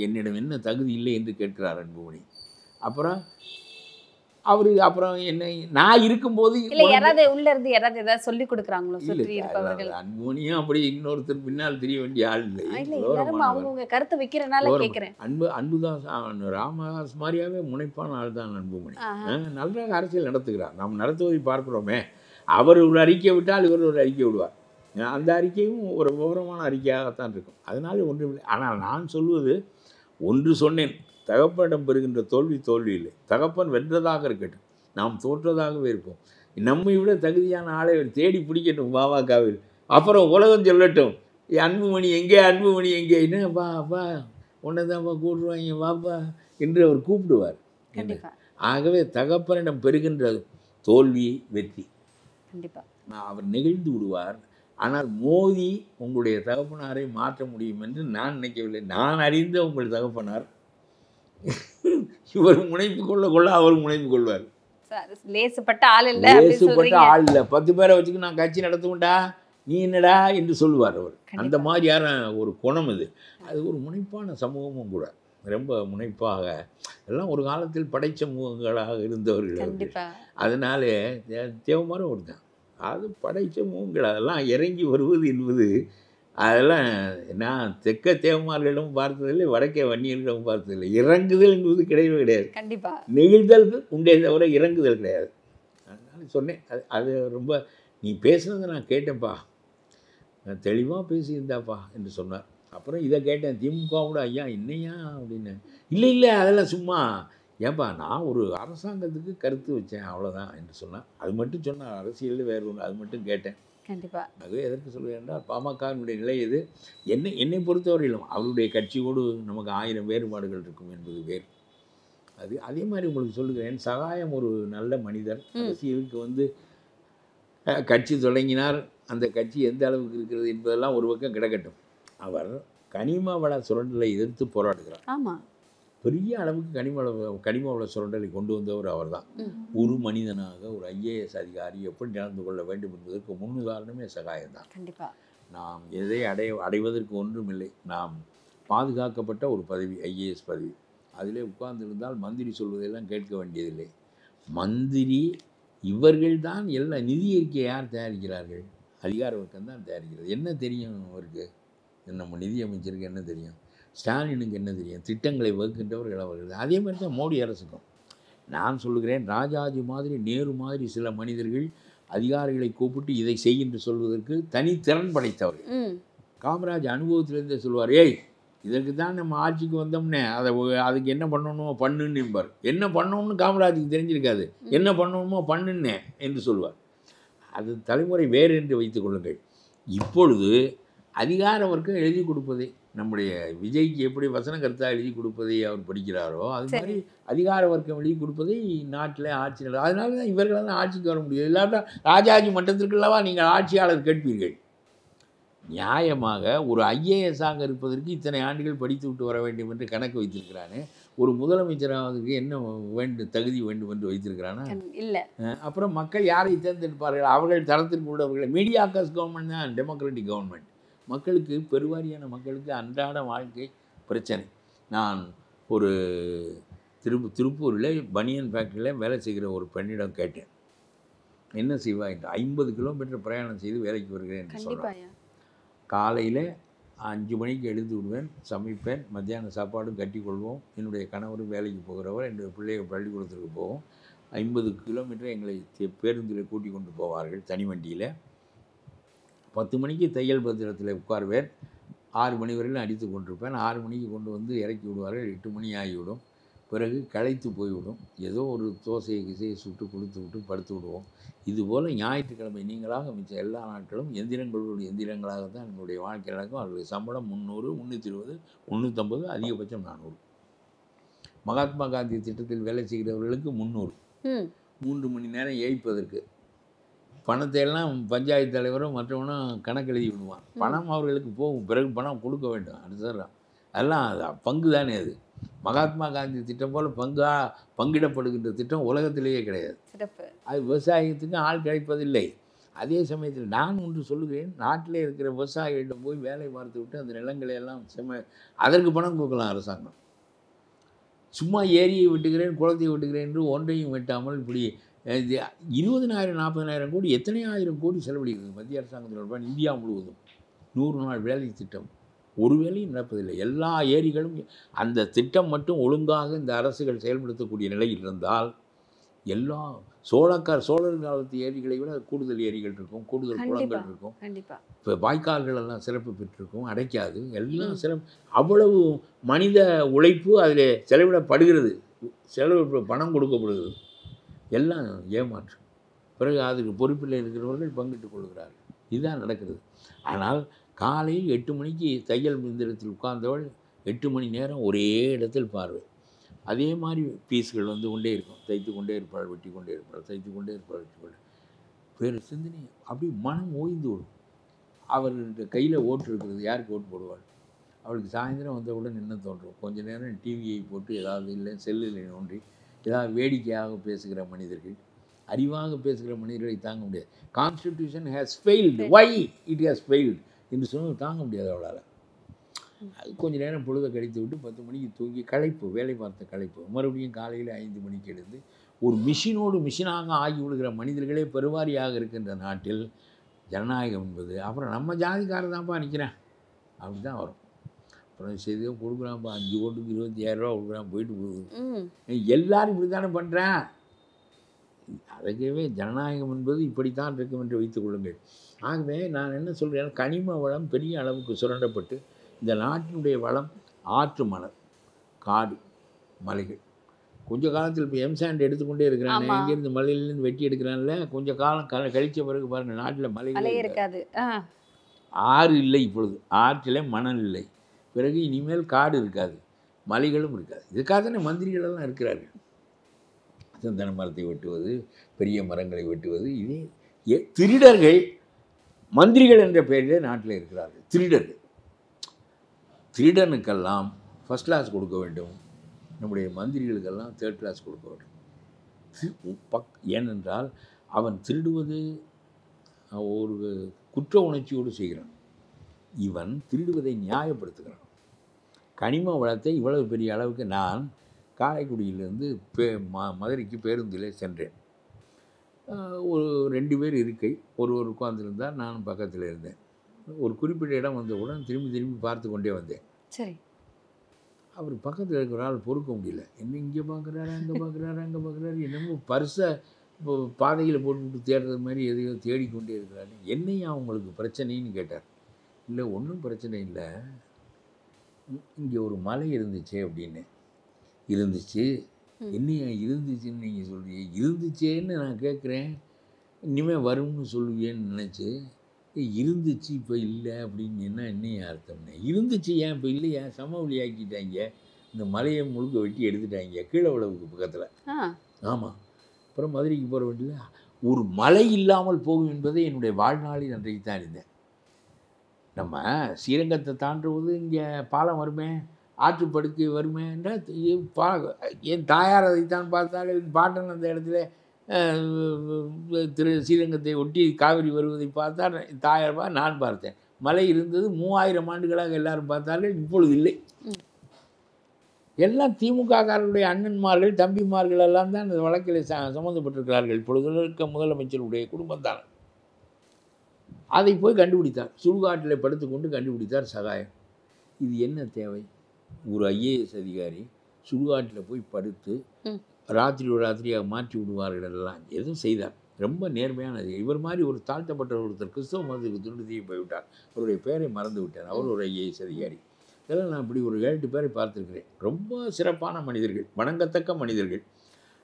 என்னிடம் என்ன தகுதி இல்லை என்று கேட்கிறார் அன்புமணி. அப்புறம் என்ன நான் இருக்கும்போது யாராவது உள்ள இருந்து யாராவது ஏதாவது சொல்லி கொடுக்குறாங்களோ சுற்றி இருப்பவர்கள்? அன்புமணியும் அப்படி இன்னொருத்தர் பின்னால் தெரிய வேண்டிய ஆள் இல்லை. அவங்க கருத்தை வைக்கிறனால கேட்குறேன். அன்புதாஸ் ராமதாஸ் மாதிரியாவே முனைப்பான ஆள் தான் அன்புமணி. நன்றாக அரசியல் நடத்துகிறார். நாம் நடத்துவதை பார்க்கிறோமே. அவர் ஒரு அறிக்கை விட்டால் இவர் ஒரு அறிக்கை விடுவார். அந்த அறிக்கையும் ஒரு விவரமான அறிக்கையாகத்தான் இருக்கும். அதனால ஒன்றுமில்லை. ஆனால் நான் சொல்வது ஒன்று சொன்னேன், தகப்பனிடம் பெறுகின்ற தோல்வி இல்லை. தகப்பன் வென்றதாக இருக்கட்டும், நாம் தோற்றதாகவே இருப்போம். நம்மை விட தகுதியான ஆளை தேடி பிடிக்கட்டும் பாமகவில். அப்புறம் உலகம் சொல்லட்டும், அன்புமணி எங்கே என்னப்பா அப்பா உன்னை தான்ப்பா கூப்பிடுவாங்க வாப்பா என்று அவர் கூப்பிடுவார். ஆகவே தகப்பனிடம் பெறுகின்ற தோல்வி வெற்றி. அவர் நெகிழ்ந்து விடுவார். ஆனால் மோதி உங்களுடைய தகப்பனாரை மாற்ற முடியும் என்று நான் நினைக்கவில்லை. நான் அறிந்த உங்கள் தகப்பனார் இவர் முனைப்பு கொள்ள அவர் முனைப்பு கொள்வார். லேசுப்பட்ட ஆள் இல்லை. 10 பேரை வச்சுக்கு நான் கட்சி நடத்துவேன்டா, நீ என்னடா என்று சொல்லுவார் அவர். அந்த மாதிரியான ஒரு குணம் இது. அது ஒரு முனைப்பான சமூகமும் கூட. ரொம்ப முனைப்பாக எல்லாம் ஒரு காலத்தில் படைச்சமூகங்களாக இருந்தவர்கள். அதனால தேவமாரும் ஒருத்தான் அது படைச்சமூகங்கள். அதெல்லாம் இறங்கி வருவது என்பது அதெல்லாம் நான் தெற்க தேவமார்களிடம் பார்த்ததில்லை, வடக்கே வன்னியர்களிடம் பார்த்ததில்லை. இறங்குதல் என்பது கிடையாது. நெகிழ்தல் உண்டே தவிர இறங்குதல் கிடையாது. அதனால சொன்னேன், அது ரொம்ப நீ பேசுனதை நான் கேட்டேன்ப்பா, நான் தெளிவாக பேசியிருந்தாப்பா என்று சொன்னார். அப்புறம் இதை கேட்டேன், திமுகவோட ஐயா என்னையா அப்படின்னு. இல்லை அதெல்லாம் சும்மா ஏன்பா நான் ஒரு அரசாங்கத்துக்கு கருத்து வச்சேன் அவ்வளோதான் என்று சொன்னார். அது மட்டும் சொன்னார். அரசியலில் வேறு ஒன்று அது மட்டும் கேட்டேன். அது எதற்கு சொல்லுவேன் என்றால் பாமகவினுடைய நிலை இது. என்னை பொறுத்தவரையிலும் அவருடைய கட்சியோடு நமக்கு 1000 வேறுபாடுகள் இருக்கும் என்பது வேறு. அது அதே மாதிரி உங்களுக்கு சொல்லுகிறேன், சகாயம் ஒரு நல்ல மனிதர். அரசியலுக்கு கட்சி தொடங்கினார். அந்த கட்சி எந்த அளவுக்கு இருக்கிறது என்பதெல்லாம் ஒரு பக்கம் கிடக்கட்டும். அவர் கனிம வள சுரண்டலை எதிர்த்து போராடுகிறார். பெரிய அளவுக்கு கனிம வள சுரண்டலை கொண்டு வந்தவர் அவர் தான். ஒரு மனிதனாக ஒரு IAS அதிகாரி எப்படி நடந்து கொள்ள வேண்டும் என்பதற்கு முன்னுதாரணமே சகாயம் தான். நாம் எதை அடைவதற்கு ஒன்றுமில்லை. நாம் பாதுகாக்கப்பட்ட ஒரு பதவி IAS பதவி. அதிலே உட்கார்ந்திருந்தால் மந்திரி சொல்வதெல்லாம் கேட்க வேண்டியதில்லை. மந்திரி இவர்கள் தான் எல்லா நிதி அறிக்கையை யார் தயாரிக்கிறார்கள்? அதிகார வர்க்கம் தான் தயாரிக்கிறது. என்ன தெரியும் அவருக்கு? நம்ம நிதியமைச்சருக்கு என்ன தெரியும்? ஸ்டாலினுக்கு என்ன தெரியும்? திட்டங்களை வகுக்கின்றவர்கள் அவர்கள். அதே மாதிரி தான் மோடி அரசுக்கும். நான் சொல்லுகிறேன், ராஜாஜி மாதிரி நேரு மாதிரி சில மனிதர்கள் அதிகாரிகளை கூப்பிட்டு இதை செய் என்று சொல்வதற்கு தனித்திறன் படைத்தவர்கள். காமராஜ் அனுபவத்திலேருந்தே சொல்வார், ஏய் இதற்கு தான் நம்ம ஆட்சிக்கு வந்தோம்னே அதுக்கு என்ன பண்ணணுமோ பண்ணுன்னு என்பார். என்ன பண்ணணும்னு காமராஜுக்கு தெரிஞ்சிருக்காது. என்ன பண்ணணுமோ பண்ணுன்னே என்று சொல்வார். அது தலைமுறை வேறு என்று வைத்துக் கொள்ளுங்கள். இப்பொழுது அதிகார வர்க்கம் எழுதி கொடுப்பதை, நம்முடைய விஜய்க்கு எப்படி வசன கருத்தா எழுதி கொடுப்பதை அவர் படிக்கிறாரோ அது மாதிரி அதிகார வர்க்கம் எழுதி கொடுப்பதை நாட்டில் ஆட்சி நட. அதனால தான் இவர்களால் ஆட்சிக்கு வர முடியும். இல்லாட்டா ராஜாஜி மட்டத்திற்குள்ளவா நீங்கள் ஆட்சியாளர் கேட்பீர்கள். நியாயமாக ஒரு IAS-ஆக இருப்பதற்கு இத்தனை ஆண்டுகள் படித்து விட்டு வர வேண்டும் என்று கணக்கு வைத்திருக்கிறானே, ஒரு முதலமைச்சராவதற்கு என்ன தகுதி வேண்டும் என்று வைத்திருக்கிறானா? இல்லை. அப்புறம் மக்கள் யாரை தேர்ந்தெடுப்பார்கள்? அவர்கள் தரத்திற்கு உள்ளவர்களை. மீடியாக்கஸ் கவர்மெண்ட் தான் டெமோக்ராட்டிக் கவர்மெண்ட். மக்களுக்கு பெருவாரியான மக்களுக்கு அன்றாட வாழ்க்கை பிரச்சனை. நான் ஒரு திருப்பூரில் பனியன் ஃபேக்ட்ரியில் வேலை செய்கிற ஒரு பெண்ணிடம் கேட்டேன், என்ன செய்வா என்று. 50 கிலோமீட்டர் பிரயாணம் செய்து வேலைக்கு வருகிறேன் என்று சொல்கிறேன். காலையில் 5 மணிக்கு எழுந்து விடுவேன், சமைப்பேன், மத்தியான சாப்பாடும் கட்டிக்கொள்வோம். என்னுடைய கணவரும் வேலைக்கு போகிறவர், என்னுடைய பிள்ளைகள் பள்ளிக்கூடத்திற்கு போவோம். 50 கிலோமீட்டர் எங்களை பேருந்தில் கூட்டி கொண்டு போவார்கள், தனி வண்டியில். 10 மணிக்கு தையல் பத்திரத்தில் உட்காருவேன். 6 மணி வரையிலும் அடித்து கொண்டிருப்பேன். 6 மணிக்கு கொண்டு வந்து இறக்கி விடுவார்கள். 8 மணி ஆகிவிடும். பிறகு களைத்து போய்விடும். ஏதோ ஒரு தோசையை கிசையை சுட்டு கொடுத்து விட்டு படுத்து விடுவோம். இதுபோல் ஞாயிற்றுக்கிழமை நீங்களாக மிச்சம் எல்லா நாட்களும் எந்திரங்களுடைய எந்திரங்களாக தான் என்னுடைய வாழ்க்கை நடக்கும். அவர்களுடைய சம்பளம் 300, 320, 350, அதிகபட்சம் 400. மகாத்மா காந்தி திட்டத்தில் வேலை செய்கிறவர்களுக்கு 300. 3 மணி நேரம் ஏய்ப்பதற்கு. பணத்தை எல்லாம் பஞ்சாயத்து தலைவரும் மற்றவனும் கணக்கு எழுதி விடுவான். பணம் அவர்களுக்கு போகும். பிறகு பணம் கொடுக்க வேண்டும். அடுத்ததான் அதெல்லாம் பங்கு தானே அது. மகாத்மா காந்தி திட்டம் போல் பங்கிடப்படுகின்ற திட்டம் உலகத்திலேயே கிடையாது. சிறப்பு. அது விவசாயத்துக்கு ஆள் கிடைப்பதில்லை. அதே சமயத்தில் நான் ஒன்று சொல்லுகிறேன், நாட்டிலே இருக்கிற விவசாயிகளிடம் போய் வேலை பார்த்து விட்டு அந்த நிலங்களை எல்லாம் அதற்கு பணம் கொடுக்கலாம் அரசாங்கம். சும்மா ஏரியை வெட்டுகிறேன் குளத்தை வெட்டுகிறேன் என்று ஒன்றையும் வெட்டாமல் இப்படி 20,000 40,000 கோடி எத்தனை ஆயிரம் கோடி செலவழிக்கிறது மத்திய அரசாங்கத்தில் இந்தியா முழுவதும். 100 நாள் வேலை திட்டம் ஒரு வேலையும் நடப்பதில்லை. எல்லா ஏரிகளும் அந்த திட்டம் மட்டும் ஒழுங்காக இந்த அரசுகள் செயல்படுத்தக்கூடிய நிலையில் இருந்தால் எல்லா சோழர் காலத்து ஏரிகளை விட கூடுதல் ஏரிகள் இருக்கும், கூடுதல் குளங்கள் இருக்கும். இப்போ வாய்க்கால்கள் எல்லாம் சிறப்பு பெற்றிருக்கும், அடைக்காது. எல்லாம் சிறப்பு. அவ்வளவு மனித உழைப்பு அதில் செலவிடப்படுகிறது, பணம் கொடுக்கப்படுகிறது. எல்லாம் ஏமாற்றம். பிறகு அதுக்கு பொறுப்பில் இருக்கிறவர்கள் பங்கிட்டுக் கொள்கிறார்கள். இதுதான் நடக்கிறது. ஆனால் காலையில் 8 மணிக்கு தையல் மிந்திரத்தில் உட்கார்ந்தவள் 8 மணி நேரம் ஒரே இடத்தில் பார்வை. அதே மாதிரி பீஸ்கள் வந்து கொண்டே இருக்கும். தைத்து கொண்டே இருப்பாள், வெட்டி கொண்டே இருப்பாள், தைத்து கொண்டே இருப்பாள், வெட்டி கொண்டே. வேறு சிந்தனை அப்படி மனம் ஓய்ந்து விடும். அவர்களுடைய கையில் ஓட்டு இருக்கிறது, யாருக்கு ஓட்டு போடுவாள்? அவளுக்கு சாயந்தரம் வந்தவுடன் என்ன தோன்றும்? கொஞ்ச நேரம் டிவியை போட்டு ஏதாவது இல்லை செல்லில் நோண்டி ஏதாவது வேடிக்கையாக பேசுகிற மனிதர்கள், அறிவாக பேசுகிற மனிதர்களை தாங்க முடியாது. Constitution has failed, why it has failed என்று சொன்னால் தாங்க முடியாது அவளால். அது கொஞ்சம் நேரம் பொழுதை கழித்து விட்டு 10 மணிக்கு தூங்கி களைப்பு, வேலை பார்த்த களைப்பு, மறுபடியும் காலையில் 5 மணிக்கு எழுந்து ஒரு மிஷினோடு மிஷினாக ஆகி விடுகிற மனிதர்களே பெருவாரியாக இருக்கின்ற நாட்டில் ஜனநாயகம் என்பது அப்புறம் நம்ம ஜாதிக்காரர் தான்ப்பா நிற்கிறேன் அப்படி தான் வரும். அப்புறம் செய்தியாக கொடுக்குறான்ப்பா 5 ஓட்டுக்கு 25,000 ரூபா கொடுக்குறான், போயிட்டு போகுது. எல்லாரும் இப்படி தானே பண்ணுறேன். அதுக்கவே ஜனநாயகம் என்பது இப்படித்தான் இருக்கும் என்று வைத்துக் கொள்ளுங்கள். ஆகவே நான் என்ன சொல்கிறேன், கனிம வளம் பெரிய அளவுக்கு சுரண்டப்பட்டு இந்த நாட்டினுடைய வளம் ஆற்று மணல், காடு, மலைகள். கொஞ்ச காலத்தில் இப்போ எம்சாண்ட் எடுத்துக்கொண்டே இருக்கிறாங்க. இங்கேருந்து மலையிலேருந்து வெட்டி எடுக்கிறான்ல, கொஞ்சம் காலம் கழித்த பிறகு பாருங்கள் நாட்டில் மலை இருக்காது, ஆறு இல்லை. இப்பொழுது ஆற்றில் மணல் இல்லை. பிறகு இனிமேல் காடு இருக்காது, மலைகளும் இருக்காது. இதுக்காக தானே மந்திரிகளெல்லாம் இருக்கிறார்கள். சந்தன மரத்தை வெட்டுவது, பெரிய மரங்களை வெட்டுவது. இதே திருடர்கள் மந்திரிகள் என்ற பெயரிலே நாட்டில் இருக்கிறார்கள். திருடர்கள், திருடனுக்கெல்லாம் ஃபஸ்ட் கிளாஸ் கொடுக்க வேண்டும், நம்முடைய மந்திரிகளுக்கெல்லாம் தேர்ட் கிளாஸ் கொடுக்க வேண்டும். ஏனென்றால் அவன் திருடுவது ஒரு குற்ற உணர்ச்சியோடு செய்கிறான், இவன் திருடுவதை நியாயப்படுத்துகிறான். கனிம வளத்தை இவ்வளவு பெரிய அளவுக்கு நான் காரைக்குடியிலேருந்து மதுரைக்கு பேருந்தில் சென்றேன். ஒரு 2 பேர் இருக்கை, ஒரு உட்கார்ந்துருந்தார், நானும் பக்கத்தில் இருந்தேன். ஒரு குறிப்பிட்ட இடம் வந்தவுடன் திரும்பி பார்த்து கொண்டே வந்தேன். சரி, அவர் பக்கத்தில் இருக்கிற ஆள் பொறுக்க முடியல. என்ன இங்கே பார்க்குறாரு, அங்கே பார்க்குறாரு, அங்கே பார்க்குறாரு, என்னமோ பர்ஸை இப்போ பாதையில் போட்டுவிட்டு தேடுறது மாதிரி எதையோ தேடிக்கொண்டே இருக்கிறாரு. என்னையா அவங்களுக்கு பிரச்சனைன்னு கேட்டார். இல்லை ஒன்றும் பிரச்சனை இல்லை, இங்கே ஒரு மலை இருந்துச்சு அப்படின்னு. இருந்துச்சு, என்னையா இருந்துச்சுன்னு நீங்கள் சொல்கிறீங்க? இருந்துச்சேன்னு நான் கேட்குறேன், இனிமேல் வரும்னு சொல்லுவேன்னு நினச்சி இருந்துச்சு இப்போ இல்லை அப்படின்னு என்னையா அர்த்தம்னு. இருந்துச்சு ஏன் இப்போ இல்லையா? சமவெளி ஆக்கிட்டாங்க, இந்த மலையை முழுக்க வெட்டி எடுத்துட்டாங்க கீழே உழவுக்கு பக்கத்தில். ஆமாம், அப்புறம் மதுரைக்கு போகிற வண்டியில் ஒரு மலை இல்லாமல் போகும் என்பதை என்னுடைய வாழ்நாளில் அன்றைக்கு தான் இருந்தேன். நம்ம ஸ்ரீரங்கத்தை தாண்டுவது இங்கே பாலம் வருமே, ஆற்றுப்படுக்கை வருமே என்றால் என் தாயார் அதைத்தான் பார்த்தார்கள். என் பாட்டன் அந்த இடத்துல ஸ்ரீரங்கத்தை ஒட்டி காவிரி வருவதை பார்த்தால் தாயார் நான் பார்த்தேன். மலை இருந்தது 3000 ஆண்டுகளாக எல்லாரும் பார்த்தார்கள், இப்பொழுது இல்லை. எல்லாம் திமுககாரருடைய அண்ணன்மார்கள் தம்பிமார்கள் எல்லாம் தான் அந்த வழக்கில் சம்மந்தப்பட்டிருக்கிறார்கள். இப்பொழுது இருக்க முதலமைச்சருடைய குடும்பம் தான். அதை போய் கண்டுபிடித்தார், சுடுகாட்டில் படுத்துக்கொண்டு கண்டுபிடித்தார் சகாயம். இது என்ன தேவை? ஒரு IAS அதிகாரி சுடுகாட்டில் போய் படுத்து ராத்திரியாக மாற்றி விடுவார்கள் எல்லாம் எதுவும் செய்தார். ரொம்ப நேர்மையானது. இவர் மாதிரி ஒரு தாழ்த்தப்பட்ட ஒருத்தர் கிறிஸ்தவ மதத்துக்கு துண்டு தீய போய்விட்டார். அவருடைய பேரை மறந்து விட்டார். அவர் ஒரு IAS அதிகாரி. இதெல்லாம் நான் இப்படி ஒரு 7 பேரை பார்த்துருக்கிறேன். ரொம்ப சிறப்பான மனிதர்கள், வணங்கத்தக்க மனிதர்கள்.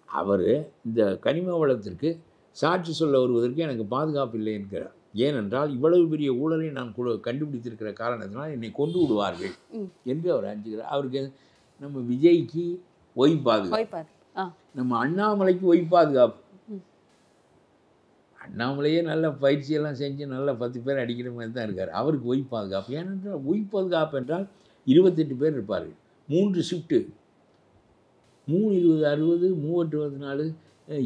அவர் இந்த கனிம வளத்திற்கு சாட்சி சொல்ல வருவதற்கு எனக்கு பாதுகாப்பு இல்லை என்கிறார். ஏனென்றால் இவ்வளவு பெரிய ஊழலை நான் கண்டுபிடித்திருக்கிற காரணத்தினால் என்னை கொண்டு விடுவார்கள் என்று அவர் அஞ்சுகிறார். அவருக்கு நம்ம விஜய்க்கு ஒய் பாதுகாப்பு, நம்ம அண்ணாமலைக்கு ஒய் பாதுகாப்பு. அண்ணாமலையே நல்ல பயிற்சியெல்லாம் செஞ்சு நல்ல 10 பேர் அடிக்கிற மாதிரி தான் இருக்கார். அவருக்கு ஒய் பாதுகாப்பு. ஏனென்றால் ஒய் பாதுகாப்பு என்றால் 28 பேர் இருப்பார்கள், 3 ஷிஃப்ட்டு, 3 20 60 34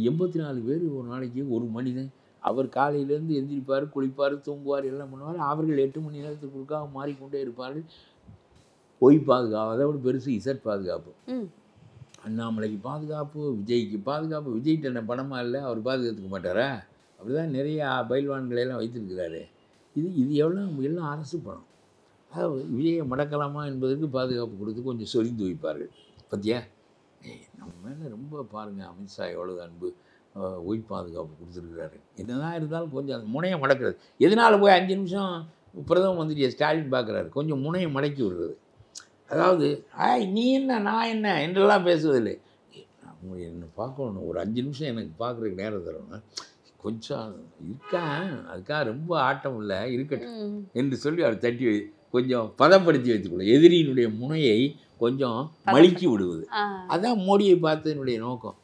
84 பேர் ஒரு நாளைக்கு ஒரு மனிதன். அவர் காலையிலேருந்து எந்திரிப்பார், குளிப்பார், தூங்குவார், எல்லாம் பண்ணுவார். அவர்கள் 8 மணி நேரத்துக்குள்ளாக மாறிக்கொண்டே இருப்பார்கள். பொய் பாதுகாப்பு, அதை விட பெருசு இசட் பாதுகாப்பு. அண்ணாமலைக்கு பாதுகாப்பு, விஜய்க்கு பாதுகாப்பு. விஜய்கிட்ட என்ன பணமாக இல்லை, அவர் பாதுகாத்துக்க மாட்டாரா? அப்படி தான் நிறையா பயில்வான்களையெல்லாம் வைத்திருக்கிறாரு. இது எல்லாம் அரசு பணம். அதாவது விஜயை மடக்கலாமா என்பதற்கு பாதுகாப்பு கொடுத்து கொஞ்சம் சொரிந்து வைப்பார்கள். பத்தியா நம்ம மேலே ரொம்ப பாருங்கள், அமித்ஷா எவ்வளோ அன்பு, ஒய் பாதுகாப்பு கொடுத்துருக்கிறாரு. என்னதான் இருந்தாலும் கொஞ்சம் அந்த முனையை மடக்கிறது. எதனால் போய் 5 நிமிஷம் பிரதம மந்திரியை ஸ்டாலின் பார்க்குறாரு, கொஞ்சம் முனையை மடக்கி விடுறது. அதாவது நீ என்ன நான் என்ன என்றெல்லாம் பேசுவதில்லை. என்னை பார்க்கணும், ஒரு 5 நிமிஷம் எனக்கு பார்க்குறதுக்கு நேரம் தரணும், கொஞ்சம் இருக்கேன், அதுக்காக ரொம்ப ஆட்டம் இல்லை, இருக்கட்டும் என்று சொல்லி அவர் தட்டி கொஞ்சம் பதப்படுத்தி வைத்துக்கொள்ள, எதிரியினுடைய முனையை கொஞ்சம் மலிக்கி விடுவது. அதுதான் மோடியை பார்த்ததனுடைய நோக்கம்.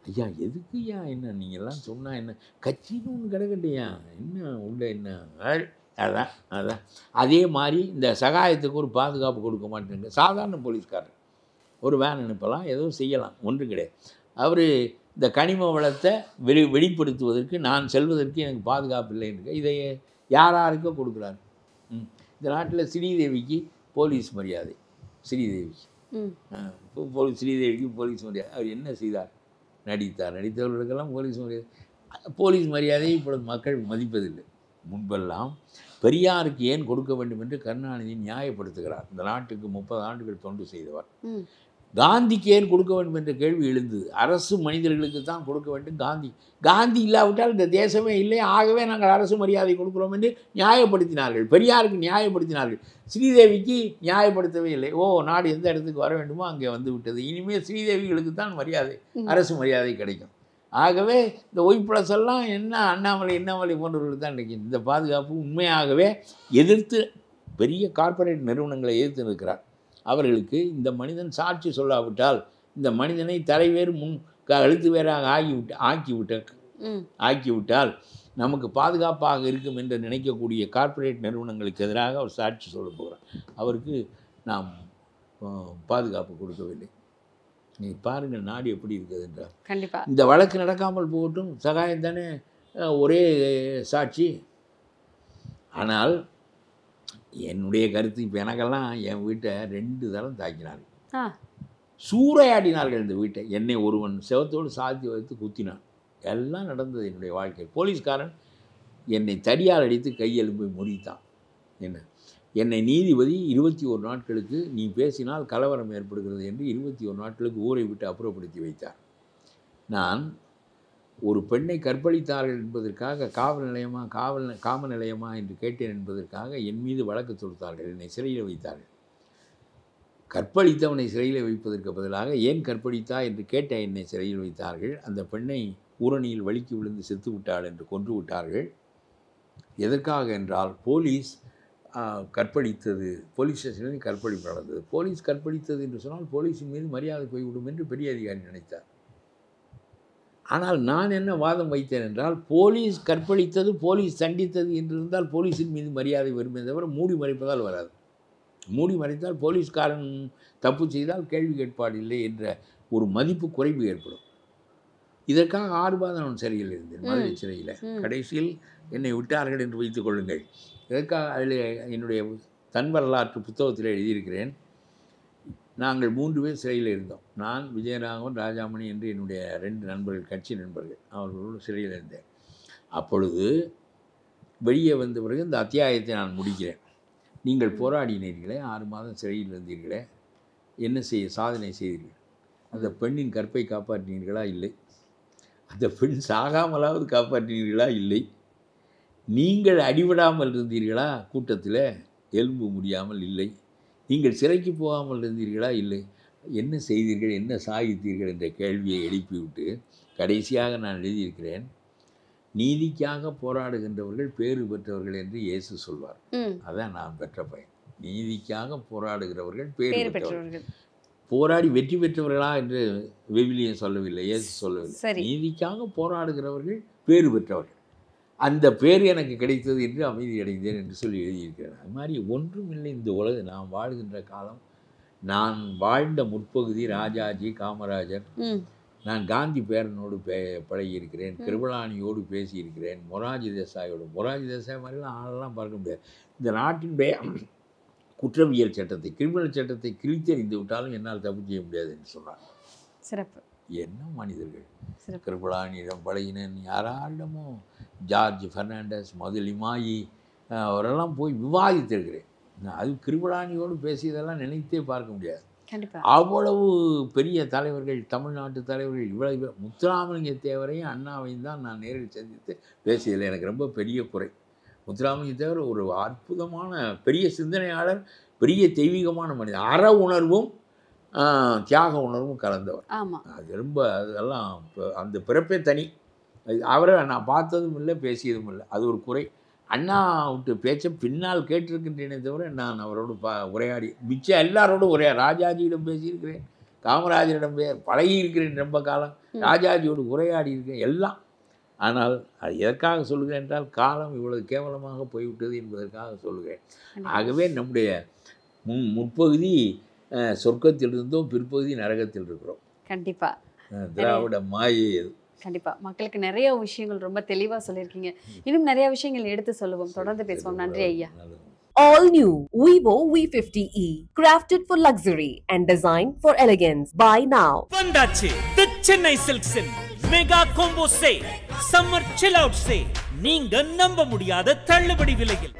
ஐயா எதுக்குய்யா என்ன நீங்கள்லாம் சொன்னால் என்ன, கட்சின்னு ஒன்று கிடக்கட்டையா, என்ன உள்ள என்ன, அதான் அதே மாதிரி இந்த சகாயத்துக்கு ஒரு பாதுகாப்பு கொடுக்க மாட்டேங்க. சாதாரண போலீஸ்காரர் ஒரு வேன் அனுப்பலாம், ஏதோ செய்யலாம், ஒன்றும் கிடையாது. அவர் இந்த கனிம வளத்தை வெளிப்படுத்துவதற்கு நான் செல்வதற்கு எனக்கு பாதுகாப்பு இல்லைன்னு இதை யாராருக்கோ கொடுக்குறாரு. இந்த நாட்டில் ஸ்ரீதேவிக்கு போலீஸ் மரியாதை, ஸ்ரீதேவிக்கு ஸ்ரீதேவிக்கு போலீஸ் மரியாதை. அவர் என்ன செய்தார்? நடித்தவர்களுக்கெல்லாம் போலீஸ் மரியாதையை இப்பொழுது மக்கள் மதிப்பதில்லை. முன்பெல்லாம் பெரியாருக்கு ஏன் கொடுக்க வேண்டும் என்று கருணாநிதி நியாயப்படுத்துகிறார். இந்த நாட்டுக்கு 30 ஆண்டுகள் தொண்டு செய்தவர். காந்திக்கு ஏன் கொடுக்க வேண்டும் என்ற கேள்வி எழுந்தது. அரசு மனிதர்களுக்கு தான் கொடுக்க வேண்டும். காந்தி இல்லாவிட்டால் இந்த தேசமே இல்லை, ஆகவே நாங்கள் அரசு மரியாதை கொடுக்குறோம் என்று நியாயப்படுத்தினார்கள். பெரியாருக்கு நியாயப்படுத்தினார்கள், ஸ்ரீதேவிக்கு நியாயப்படுத்தவே இல்லை. நாடு எந்த இடத்துக்கு வர வேண்டுமோ அங்கே வந்து விட்டது. இனிமேல் ஸ்ரீதேவிகளுக்கு தான் மரியாதை, அரசு மரியாதை கிடைக்கும். ஆகவே இந்த ஒய்+ எல்லாம் என்ன அண்ணாமலை போன்றவர்களுக்கு தான் கிடைக்கும். இந்த பாதுகாப்பு உண்மையாகவே எதிர்த்து பெரிய கார்ப்பரேட் நிறுவனங்களை எதிர்த்து நிற்கிறார். அவர்களுக்கு இந்த மனிதன் சாட்சி சொல்லாவிட்டால், இந்த மனிதனை தலைவேறு கழுத்து வேறாக ஆக்கிவிட்டால் நமக்கு பாதுகாப்பாக இருக்கும் என்று நினைக்கக்கூடிய கார்ப்பரேட் நிறுவனங்களுக்கு எதிராக அவர் சாட்சி சொல்ல போகிறார். அவருக்கு நாம் பாதுகாப்பு கொடுக்கவில்லை. நீ பாருங்கள் நாடு எப்படி இருக்குது என்றால். கண்டிப்பாக இந்த வழக்கு நடக்காமல் போகட்டும், சகாயம் தானே ஒரே சாட்சி. ஆனால் என்னுடைய கருத்து, இப்போ எனக்கெல்லாம் என் வீட்டை 2 தரம் தாக்கினார்கள், சூறையாடினார்கள் இந்த வீட்டை. என்னை ஒருவன் செவத்தோடு சாத்தி வைத்து குத்தினான். எல்லாம் நடந்தது என்னுடைய வாழ்க்கை. போலீஸ்காரன் என்னை தடியால் அடித்து கையெலும்பை முறித்தான். என்னை நீதிபதி 21 நாட்களுக்கு நீ பேசினால் கலவரம் ஏற்படுகிறது என்று 21 நாட்களுக்கு ஊரை விட்டு அப்புறப்படுத்தி வைத்தார். நான் ஒரு பெண்ணை கற்பழித்தார்கள் என்பதற்காக காவல் நிலையமா என்று கேட்டேன் என்பதற்காக என் மீது வழக்கு தொடுத்தார்கள், என்னை சிறையில் வைத்தார்கள். கற்பழித்தவனை சிறையில் வைப்பதற்கு பதிலாக ஏன் கற்பழித்தா என்று கேட்ட என்னை சிறையில் வைத்தார்கள். அந்த பெண்ணை ஊரணியில் வழுக்கி விழுந்து செத்து விட்டாள் என்று கொன்று விட்டார்கள். எதற்காக என்றால் போலீஸ் கற்பழித்தது, போலீஸ் ஸ்டேஷனில் கற்பழிப்பு நடந்தது. போலீஸ் கற்பழித்தது என்று சொன்னால் போலீஸின் மீது மரியாதை போய்விடும் என்று பெரிய அதிகாரி நினைத்தார். ஆனால் நான் என்ன வாதம் வைத்தேன் என்றால், போலீஸ் கற்பழித்தது, போலீஸ் தண்டித்தது என்று இருந்தால் போலீஸின் மீது மரியாதை வருமே தவிர மூடி மறைப்பதால் வராது. மூடி மறைத்தால் போலீஸ்காரன் தப்பு செய்தால் கேள்வி கேட்பாடு இல்லை என்ற ஒரு மதிப்பு குறைவு ஏற்படும். இதற்காக 6 மாதம் நான் சிறையில் இருந்தேன், மதுரை சிறையில். கடைசியில் என்னை விட்டார்கள் என்று வைத்துக் கொள்ளுங்கள். இதற்காக அதில் என்னுடைய தன் வரலாற்று புத்தகத்தில் எழுதியிருக்கிறேன். நாங்கள் 3 பேர் சிறையில் இருந்தோம். நான், விஜயராகவன், ராஜாமணி என்று என்னுடைய 2 நண்பர்கள், கட்சி நண்பர்கள், அவர்களோடு சிறையில் இருந்தேன். அப்பொழுது வெளியே வந்த பிறகு இந்த அத்தியாயத்தை நான் முடிக்கிறேன். நீங்கள் போராடினீர்களே, 6 மாதம் சிறையில் இருந்தீர்களே, என்ன சாதனை செய்தீர்கள்? அந்த பெண்ணின் கற்பை காப்பாற்றினீர்களா? இல்லை. அந்த பெண் சாகாமலாவது காப்பாற்றினீர்களா? இல்லை. நீங்கள் அடிபடாமல் இருந்தீர்களா? கூட்டத்தில் எலும்பு முடியாமல்? இல்லை. நீங்கள் சிறைக்கு போகாமல் இருந்தீர்களா? இல்லை. என்ன செய்தீர்கள், என்ன சாதித்தீர்கள் என்ற கேள்வியை எழுப்பிவிட்டு கடைசியாக நான் எழுதியிருக்கிறேன், நீதிக்காக போராடுகின்றவர்கள் பேறு பெற்றவர்கள் என்று இயேசு சொல்வார். அதான் நான் பெற்ற பயன். நீதிக்காக போராடுகிறவர்கள் பேறு பெற்றவர்கள். போராடி வெற்றி பெற்றவர்களா என்று விவிலியம் சொல்லவில்லை, இயேசு சொல்லவில்லை. நீதிக்காக போராடுகிறவர்கள் பேறு பெற்றவர்கள். அந்த பேர் எனக்கு கிடைத்தது என்று அமைதி அடைந்தேன் என்று சொல்லி எழுதியிருக்கிறேன். அது மாதிரி ஒன்றும் இல்லை இந்த உலகம். நாம் வாழ்கின்ற காலம் நான் வாழ்ந்த முற்பகுதி ராஜாஜி, காமராஜர், நான் காந்தி பேரனோடு பழகியிருக்கிறேன், கிருபளானியோடு பேசியிருக்கிறேன், மொராஜி தேசாய் மாதிரிலாம் ஆளெல்லாம் பார்க்க முடியாது. இந்த நாட்டினுடைய குற்றவியல் சட்டத்தை, கிரிமினல் சட்டத்தை கிழித்தெறிந்து விட்டாலும் என்னால் தப்பு செய்ய முடியாது என்று சொல்கிறாங்க. சிறப்பு. என்ன மனிதர்கள்! கிருபளானியிடம் பழகினேன், யாராரிடமோ ஜார்ஜ் பெர்னாண்டஸ், முதலிமாயி அவரெல்லாம் போய் விவாதித்திருக்கிறேன். அது கிருபளானியோடு பேசியதெல்லாம் நினைத்தே பார்க்க முடியாது. அவ்வளவு பெரிய தலைவர்கள், தமிழ்நாட்டு தலைவர்கள், இவ்வளவு முத்துராமலிங்க தேவரையும் அண்ணாவையும் தான் நான் நேரில் சந்தித்து பேசியதில் எனக்கு ரொம்ப பெரிய குறை. முத்துராமலிங்க தேவர் ஒரு அற்புதமான பெரிய சிந்தனையாளர், பெரிய தெய்வீகமான மனிதர், அற உணர்வும் தியாக உணர்வும் கலந்தவர். அது ரொம்ப அதெல்லாம் அந்த பிறப்பே தனி. அவரை நான் பார்த்ததும் இல்லை, பேசியதும் இல்லை. அது ஒரு குறை. அண்ணா விட்டு பேச்ச பின்னால் கேட்டிருக்கின்றேனே தவிர நான் அவரோடு உரையாடி மிச்சம் எல்லாரோடும் ராஜாஜியிடம் பேசியிருக்கிறேன், காமராஜரிடம் பழகியிருக்கிறேன் ரொம்ப காலம், ராஜாஜியோடு உரையாடி இருக்கிறேன் எல்லாம். ஆனால் அது எதற்காக சொல்லுகிறேன் என்றால், காலம் இவ்வளவு கேவலமாக போய்விட்டது என்பதற்காக சொல்லுகிறேன். ஆகவே நம்முடைய முற்பகுதி சொர்க்கத்தில் இருந்தோம், பிற்பகுதி நரகத்தில் இருக்கிறோம். கண்டிப்பாக திராவிட மாயை. கண்டிப்பாக மக்களுக்கு நிறைய விஷயங்கள் ரொம்ப தெளிவாக சொல்லியிருக்கீங்க. இன்னும் நிறைய விஷயங்கள் எடுத்து சொல்லுவோம், தொடர்ந்து பேசுவோம். நன்றி ஐயா. All new Vivo V50e, crafted for luxury and designed for elegance. Buy now. வந்தாச்சு தி சென்னை சில்க்ஸின் mega combo sale, summer chill out sale. நீங்க நம்ப முடியாத தள்ளுபடி விலையில்